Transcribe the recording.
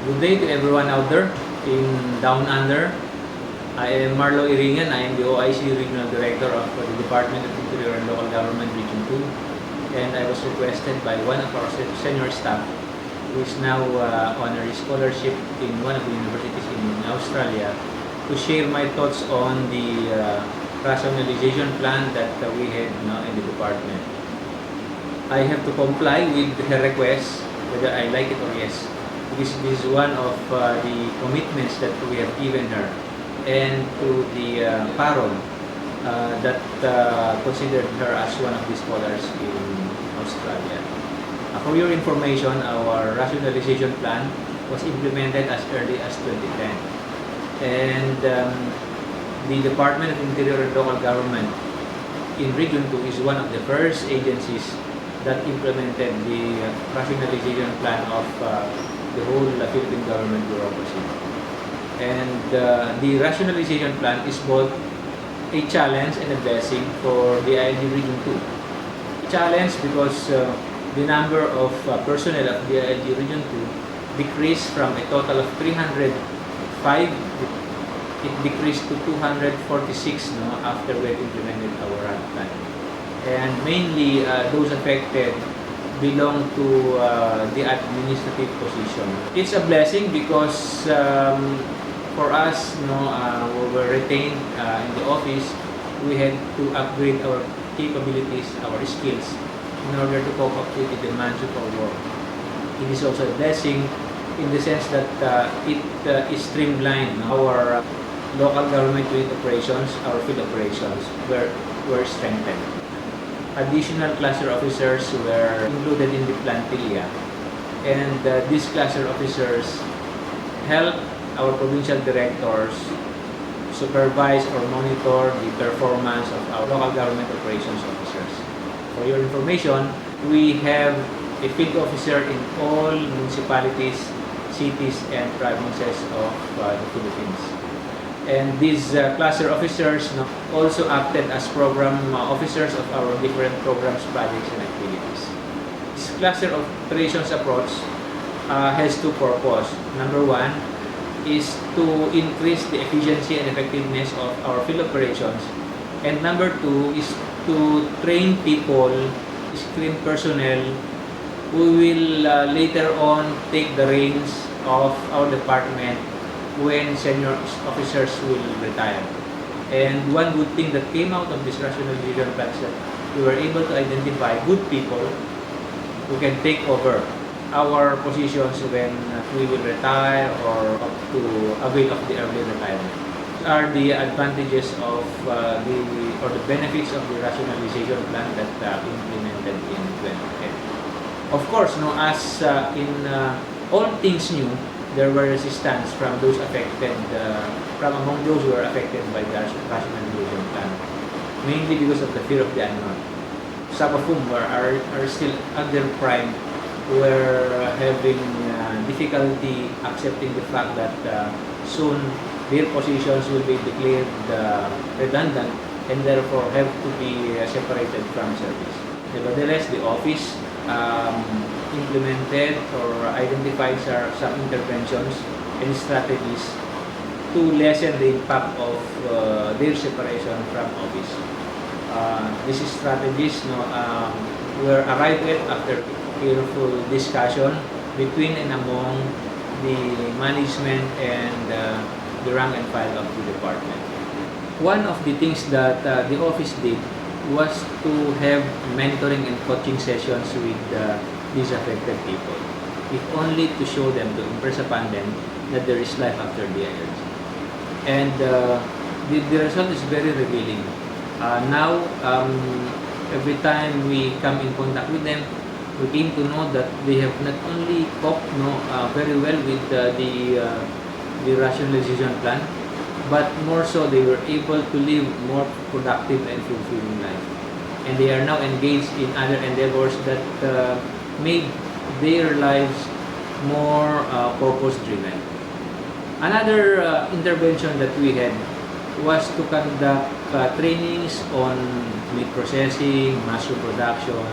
Good day to everyone out there in Down Under. I am Marlo Iringan. I am the OIC Regional Director of the Department of Interior and Local Government Region 2. And I was requested by one of our senior staff who is now honorary scholarship in one of the universities in Australia to share my thoughts on the rationalization plan that we had in the department. I have to comply with her request whether I like it or yes. This is one of the commitments that we have given her and to the parol that considered her as one of the scholars in Australia. For your information, our rationalization plan was implemented as early as 2010. And the Department of Interior and Local Government in Region 2 is one of the first agencies that implemented the rationalization plan of the whole Philippine government bureaucracy. And the rationalization plan is both a challenge and a blessing for the ILG Region 2. Challenge because the number of personnel of the ILG Region 2 decreased from a total of 305, it decreased to 246 after we had implemented our RAD plan. And mainly those affected belong to the administrative position. It's a blessing because for us, we were retained in the office. We had to upgrade our capabilities, our skills, in order to cope up with the demands of our work. It is also a blessing in the sense that it is streamlined. Our local government unit operations, our field operations were strengthened. Additional cluster officers were included in the plantilla, and these cluster officers help our provincial directors supervise or monitor the performance of our local government operations officers. For your information, we have a field officer in all municipalities, cities, and provinces of the Philippines. And these cluster officers also acted as program officers of our different programs, projects, and activities. This cluster operations approach has two purposes. Number one is to increase the efficiency and effectiveness of our field operations. And number two is to train people, screen personnel, who will later on take the reins of our department when senior officers will retire. And one good thing that came out of this rationalization plan is that we were able to identify good people who can take over our positions when we will retire or up to avail of the early retirement. What are the advantages of the benefits of the rationalization plan that implemented in 2010? Of course, as in all things new, there were resistance from those affected, from among those who were affected by the rationalization plan, mainly because of the fear of the unknown. Some of whom are still under prime, were having difficulty accepting the fact that soon their positions will be declared redundant and therefore have to be separated from service. Nevertheless, the office implemented or identified some interventions and strategies to lessen the impact of their separation from office. These strategies were arrived at after careful discussion between and among the management and the rank and file of the department. One of the things that the office did was to have mentoring and coaching sessions with these affected people, if only to show them, to impress upon them that there is life after the ILG. And the result is very revealing. Now, every time we come in contact with them, we came to know that they have not only coped very well with the rationalization plan, but more so they were able to live more productive and fulfilling life. And they are now engaged in other endeavors that made their lives more purpose-driven. Another intervention that we had was to conduct trainings on meat processing, mass production,